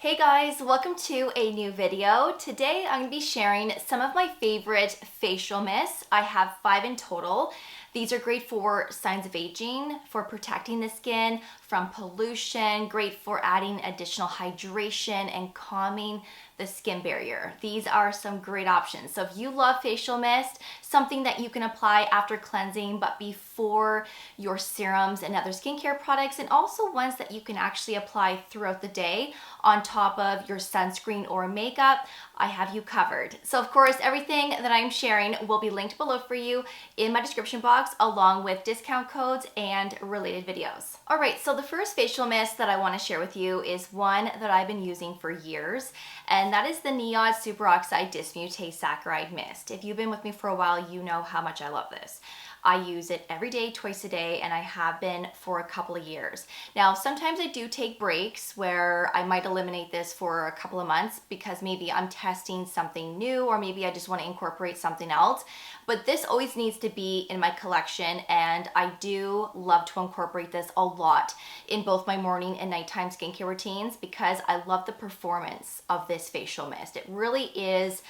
Hey guys, welcome to a new video. Today I'm going to be sharing some of my favorite facial mists. I have 5 in total. These are great for signs of aging, for protecting the skin from pollution, great for adding additional hydration and calming the skin barrier. These are some great options. So if you love facial mist, something that you can apply after cleansing but before your serums and other skincare products, and also ones that you can actually apply throughout the day on top of your sunscreen or makeup, I have you covered. So of course, everything that I'm sharing will be linked below for you in my description box, along with discount codes and related videos. All right, so the first facial mist that I want to share with you is one that I've been using for years, and that is the NIOD Superoxide Dismutase Saccharide Mist. If you've been with me for a while, you know how much I love this. I use it every day, twice a day, and I have been for a couple of years. Now, sometimes I do take breaks where I might eliminate this for a couple of months because maybe I'm testing something new, or maybe I just want to incorporate something else. But this always needs to be in my collection, and I do love to incorporate this a lot in both my morning and nighttime skincare routines because I love the performance of this facial mist. It really is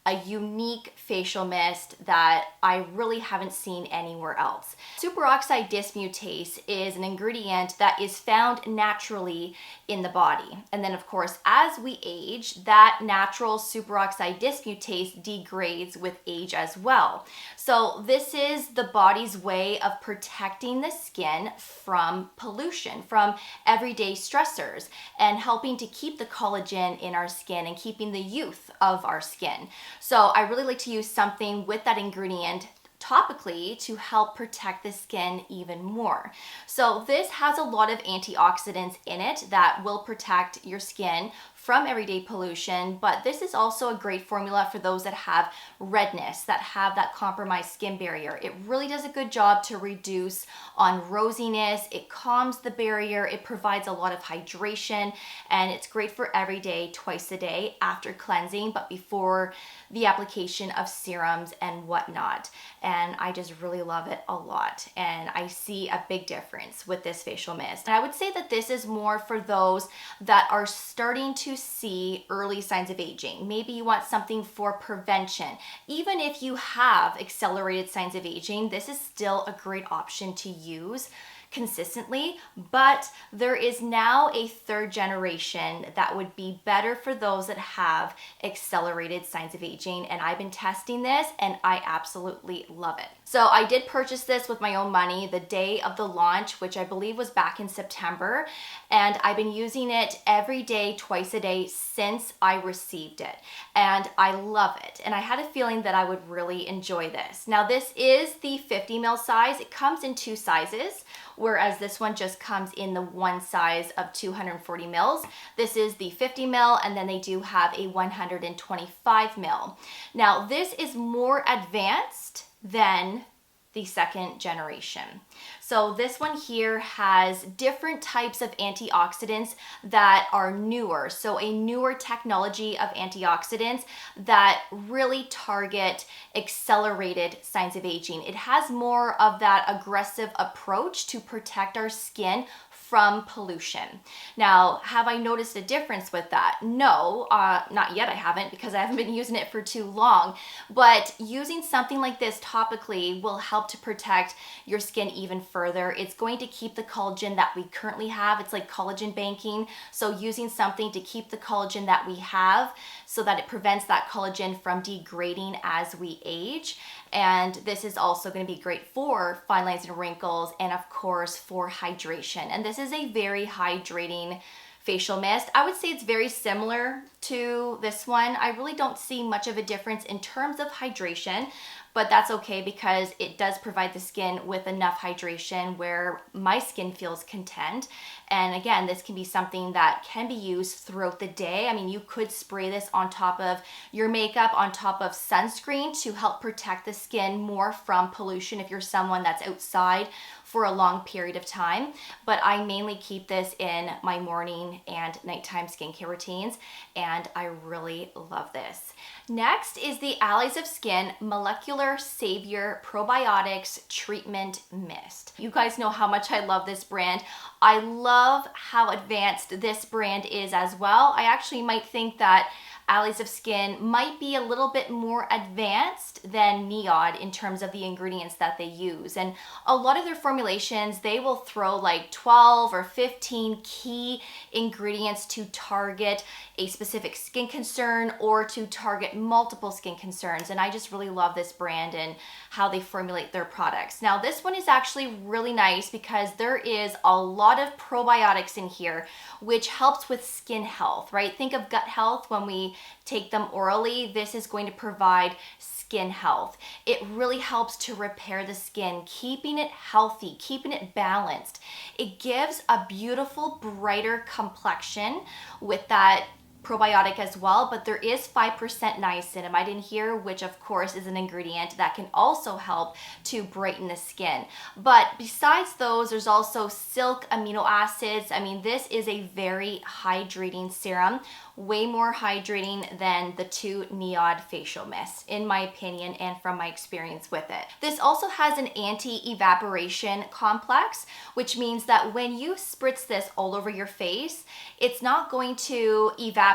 a unique facial mist that I really haven't seen anywhere else. Superoxide dismutase is an ingredient that is found naturally in the body. And then of course, as we age, that natural superoxide dismutase degrades with age as well. So this is the body's way of protecting the skin from pollution, from everyday stressors, and helping to keep the collagen in our skin and keeping the youth of our skin. So I really like to use something with that ingredient topically to help protect the skin even more. So this has a lot of antioxidants in it that will protect your skin from everyday pollution, but this is also a great formula for those that have redness, that have that compromised skin barrier. It really does a good job to reduce on rosiness. It calms the barrier. It provides a lot of hydration, and it's great for every day, twice a day after cleansing, but before the application of serums and whatnot. And I just really love it a lot, and I see a big difference with this facial mist. And I would say that this is more for those that are starting to see early signs of aging. Maybe you want something for prevention. Even if you have accelerated signs of aging, this is still a great option to use consistently, but there is now a third generation that would be better for those that have accelerated signs of aging, and I've been testing this and I absolutely love it. So I did purchase this with my own money the day of the launch, which I believe was back in September, and I've been using it every day, twice a day since I received it, and I love it, and I had a feeling that I would really enjoy this. Now this is the 50 ml size. It comes in 2 sizes, whereas this one just comes in the one size of 240 mils. This is the 50 mil, and then they do have a 125 mil. Now this is more advanced than the second generation. So this one here has different types of antioxidants that are newer. So a newer technology of antioxidants that really target accelerated signs of aging. It has more of that aggressive approach to protect our skin from pollution. Now, have I noticed a difference with that? No, not yet. I haven't, because I haven't been using it for too long. But using something like this topically will help to protect your skin even further. It's going to keep the collagen that we currently have. It's like collagen banking. So using something to keep the collagen that we have so that it prevents that collagen from degrading as we age. And this is also going to be great for fine lines and wrinkles, and of course for hydration. And this is a very hydrating facial mist. I would say it's very similar to this one. I really don't see much of a difference in terms of hydration, but that's okay because it does provide the skin with enough hydration where my skin feels content. And again, this can be something that can be used throughout the day. I mean, you could spray this on top of your makeup, on top of sunscreen to help protect the skin more from pollution if you're someone that's outside for a long period of time, but I mainly keep this in my morning and nighttime skincare routines, and I really love this. Next is the Allies of Skin Molecular Saviour Probiotics Treatment Mist. You guys know how much I love this brand. I love how advanced this brand is as well. I actually might think that Allies of Skin might be a little bit more advanced than NIOD in terms of the ingredients that they use. And a lot of their formulations, they will throw like 12 or 15 key ingredients to target a specific skin concern or to target multiple skin concerns. And I just really love this brand and how they formulate their products. Now, this one is actually really nice because there is a lot of probiotics in here, which helps with skin health, right? Think of gut health when we take them orally. This is going to provide skin health. It really helps to repair the skin, keeping it healthy, keeping it balanced. It gives a beautiful, brighter complexion with that probiotic as well, but there is 5% niacinamide in here, which of course is an ingredient that can also help to brighten the skin. But besides those, there's also silk amino acids. I mean, this is a very hydrating serum, way more hydrating than the two NIOD facial mists, in my opinion and from my experience with it. This also has an anti-evaporation complex, which means that when you spritz this all over your face, it's not going to evaporate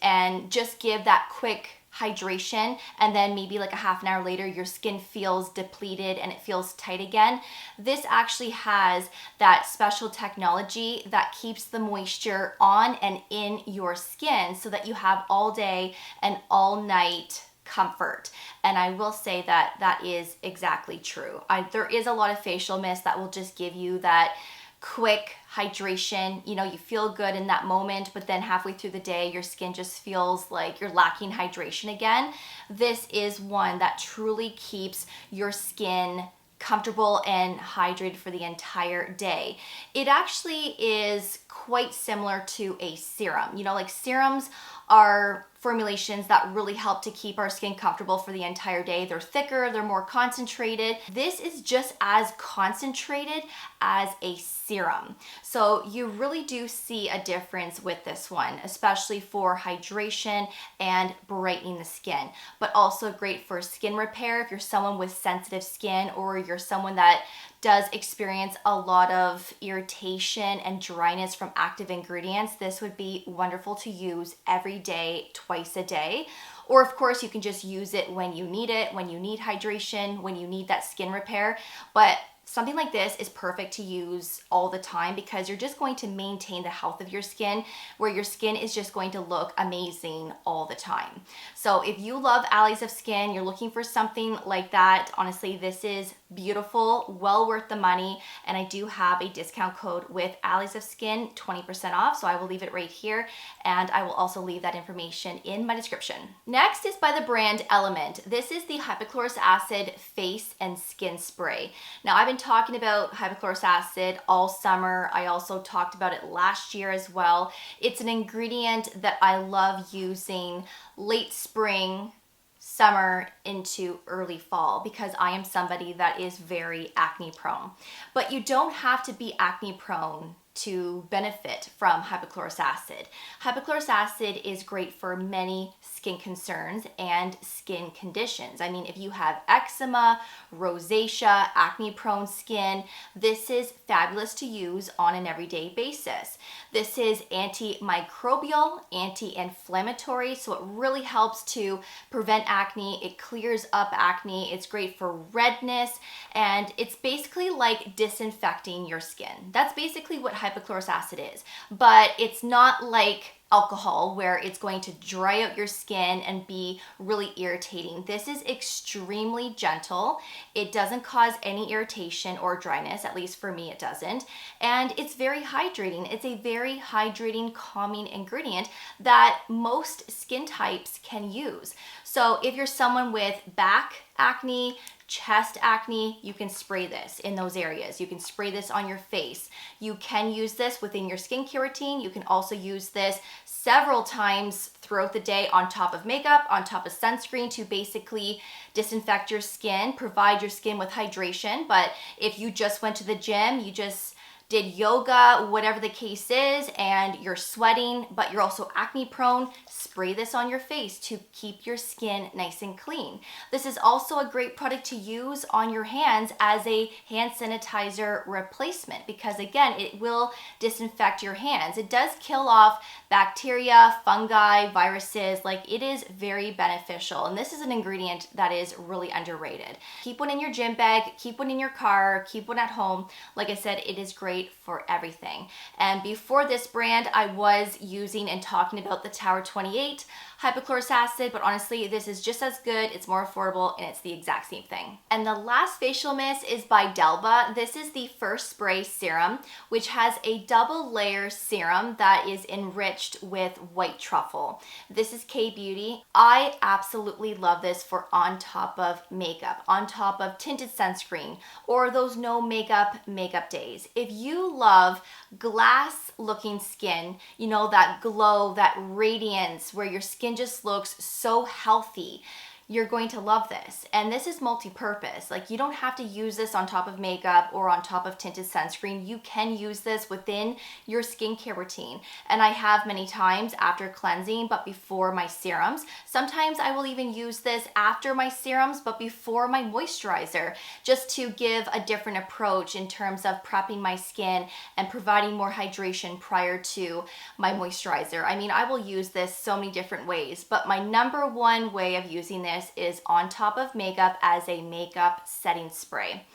and just give that quick hydration and then maybe like a half an hour later your skin feels depleted and it feels tight again. This actually has that special technology that keeps the moisture on and in your skin so that you have all day and all night comfort. And I will say that that is exactly true. There is a lot of facial mist that will just give you that quick hydration. You know, you feel good in that moment, but then halfway through the day, your skin just feels like you're lacking hydration again. This is one that truly keeps your skin comfortable and hydrated for the entire day. It actually is quite similar to a serum. You know, like serums are formulations that really help to keep our skin comfortable for the entire day. They're thicker, they're more concentrated. This is just as concentrated as a serum. So you really do see a difference with this one, especially for hydration and brightening the skin, but also great for skin repair if you're someone with sensitive skin or you're someone that does experience a lot of irritation and dryness from active ingredients. This would be wonderful to use every day, twice a day. Or of course, you can just use it, when you need hydration, when you need that skin repair. But something like this is perfect to use all the time because you're just going to maintain the health of your skin, where your skin is just going to look amazing all the time. So if you love Allies of Skin, you're looking for something like that, honestly, this is beautiful, well worth the money. And I do have a discount code with Allies of Skin, 20% off. So I will leave it right here. And I will also leave that information in my description. Next is by the brand Ellement. This is the hypochlorous acid face and skin spray. Now, I've been talking about hypochlorous acid all summer. I also talked about it last year as well. It's an ingredient that I love using late spring, summer into early fall because I am somebody that is very acne prone. But you don't have to be acne prone to benefit from hypochlorous acid. Hypochlorous acid is great for many skin concerns and skin conditions. I mean, if you have eczema, rosacea, acne prone skin, this is fabulous to use on an everyday basis. This is antimicrobial, anti-inflammatory, so it really helps to prevent acne. It clears up acne. It's great for redness, and it's basically like disinfecting your skin. That's basically what hypochlorous acid is, but it's not like alcohol where it's going to dry out your skin and be really irritating. This is extremely gentle. It doesn't cause any irritation or dryness, at least for me it doesn't. And it's very hydrating. It's a very hydrating, calming ingredient that most skin types can use. So if you're someone with back acne, chest acne, you can spray this in those areas. You can spray this on your face. You can use this within your skincare routine. You can also use this several times throughout the day on top of makeup, on top of sunscreen to basically disinfect your skin, provide your skin with hydration. But if you just went to the gym, you just did yoga, whatever the case is, and you're sweating, but you're also acne prone, spray this on your face to keep your skin nice and clean. This is also a great product to use on your hands as a hand sanitizer replacement because again, it will disinfect your hands. It does kill off bacteria, fungi, viruses, like it is very beneficial. And this is an ingredient that is really underrated. Keep one in your gym bag, keep one in your car, keep one at home. Like I said, it is great for everything. And before this brand, I was using and talking about the Tower 28 hypochlorous acid, but honestly, this is just as good, it's more affordable, and it's the exact same thing. And the last facial mist is by Delba. This is the First Spray Serum, which has a double layer serum that is enriched with white truffle. This is K-Beauty. I absolutely love this for on top of makeup, on top of tinted sunscreen, or those no makeup days. If you love glass looking skin, you know, that glow, that radiance where your skin just looks so healthy, you're going to love this. And this is multi-purpose. Like you don't have to use this on top of makeup or on top of tinted sunscreen. You can use this within your skincare routine. And I have many times after cleansing, but before my serums. Sometimes I will even use this after my serums, but before my moisturizer, just to give a different approach in terms of prepping my skin and providing more hydration prior to my moisturizer. I mean, I will use this so many different ways, but my number one way of using this is on top of makeup as a makeup setting spray.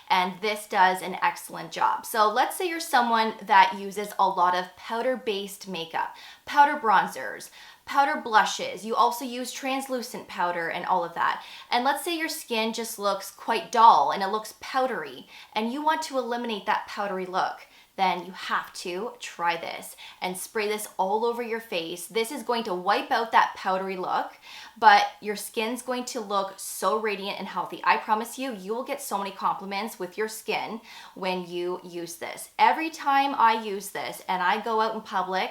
And this does an excellent job. So let's say you're someone that uses a lot of powder-based makeup, powder bronzers, powder blushes. You also use translucent powder and all of that. And let's say your skin just looks quite dull and it looks powdery and you want to eliminate that powdery look. Then you have to try this and spray this all over your face. This is going to wipe out that powdery look, but your skin's going to look so radiant and healthy. I promise you, you will get so many compliments with your skin when you use this. Every time I use this and I go out in public,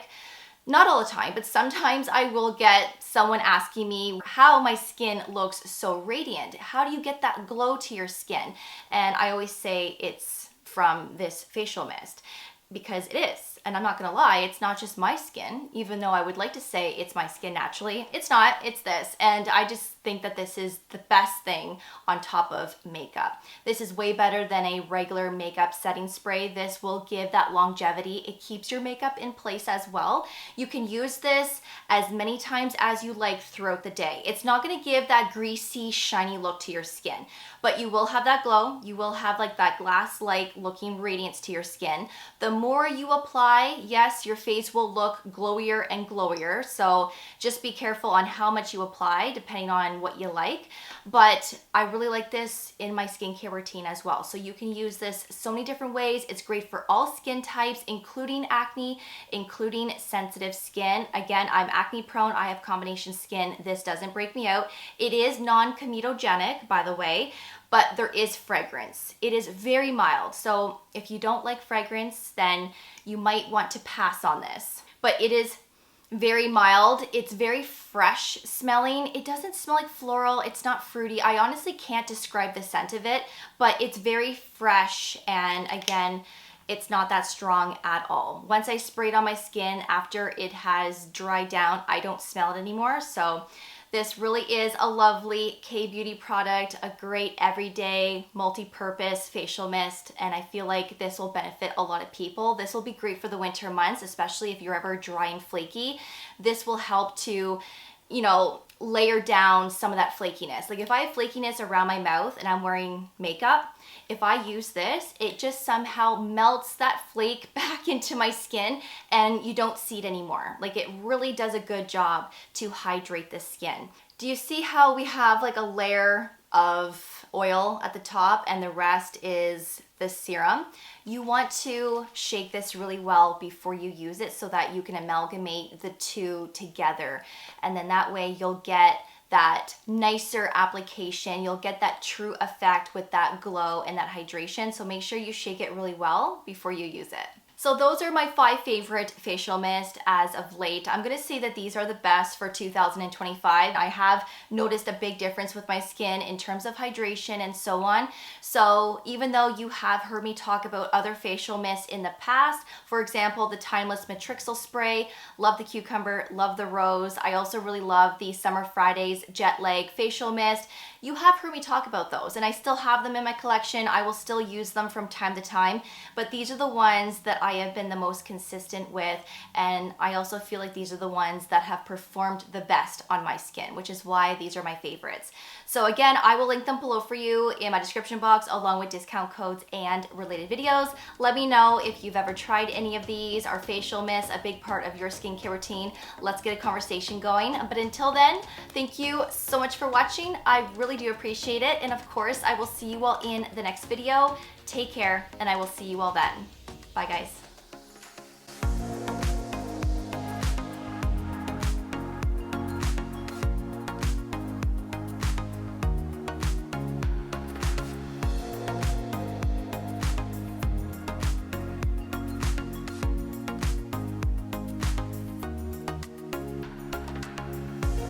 not all the time, but sometimes I will get someone asking me how my skin looks so radiant. How do you get that glow to your skin? And I always say it's from this facial mist, because it is. And I'm not gonna lie, it's not just my skin, even though I would like to say it's my skin naturally. It's not, it's this. And I just think that this is the best thing on top of makeup. This is way better than a regular makeup setting spray. This will give that longevity. It keeps your makeup in place as well. You can use this as many times as you like throughout the day. It's not gonna give that greasy, shiny look to your skin, but you will have that glow. You will have like that glass-like looking radiance to your skin. The more you apply, yes, your face will look glowier and glowier. So just be careful on how much you apply depending on what you like. But I really like this in my skincare routine as well. So you can use this so many different ways. It's great for all skin types, including acne, including sensitive skin. Again, I'm acne prone. I have combination skin. This doesn't break me out. It is non-comedogenic, by the way, but there is fragrance. It is very mild. So if you don't like fragrance, then you might want to pass on this. But it is very mild. It's very fresh smelling. It doesn't smell like floral. It's not fruity. I honestly can't describe the scent of it, but it's very fresh. And again, it's not that strong at all. Once I spray it on my skin after it has dried down, I don't smell it anymore. So this really is a lovely K-Beauty product, a great everyday multi-purpose facial mist, and I feel like this will benefit a lot of people. This will be great for the winter months, especially if you're ever dry and flaky. This will help to, you know, layer down some of that flakiness. Like if I have flakiness around my mouth and I'm wearing makeup, if I use this, it just somehow melts that flake back into my skin and you don't see it anymore. Like it really does a good job to hydrate the skin. Do you see how we have like a layer of oil at the top and the rest is the serum? You want to shake this really well before you use it so that you can amalgamate the two together. And then that way you'll get that nicer application. You'll get that true effect with that glow and that hydration. So make sure you shake it really well before you use it. So those are my 5 favorite facial mist as of late. I'm gonna say that these are the best for 2025. I have noticed a big difference with my skin in terms of hydration and so on. So even though you have heard me talk about other facial mists in the past, for example, the Timeless Matrixyl Spray, love the cucumber, love the rose. I also really love the Summer Fridays Jet Lag Facial Mist. You have heard me talk about those, and I still have them in my collection. I will still use them from time to time, but these are the ones that I have been the most consistent with, and I also feel like these are the ones that have performed the best on my skin, which is why these are my favorites. So again, I will link them below for you in my description box along with discount codes and related videos. Let me know if you've ever tried any of these. Are facial mists a big part of your skincare routine? Let's get a conversation going. But until then, thank you so much for watching. I really do appreciate it. And of course, I will see you all in the next video. Take care, and I will see you all then. Bye, guys.